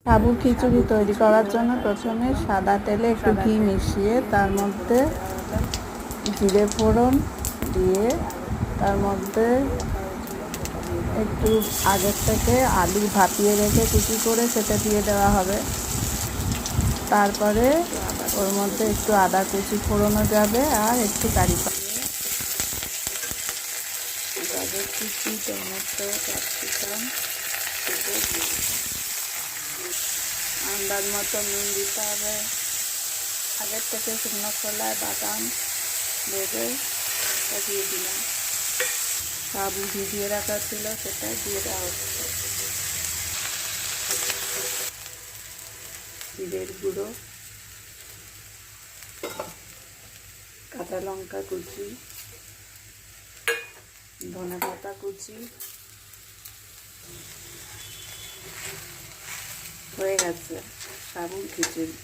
সাবু খিচুড়ি তৈরি করার জন্য প্রথমে সাদা তেলে একটু ঘি মিশিয়ে তার মধ্যে জিরে ফোড়ন দিয়ে তার মধ্যে একটু আগের থেকে আলু ভাপিয়ে রেখে কুচি করে সেটা দিয়ে দেওয়া হবে। তারপরে ওর মধ্যে একটু আদা কুচি ফোড়নো যাবে আর একটু কারি গাজর কুচি, টমেটো, ক্যাপসিকাম আন্দাজ মতো নুন দিতে হবে। আগের থেকে শুকনো খোলায় বাদাম ভেজে দিয়ে দিলাম। সাবু ভিজিয়ে রাখা ছিল সেটা দিয়ে দেওয়া হচ্ছে। জিরের গুঁড়ো, কাঁচা লঙ্কা কুচি, ধনে পাতা কুচি হয়ে গেছে সাবুর খিচুড়ি।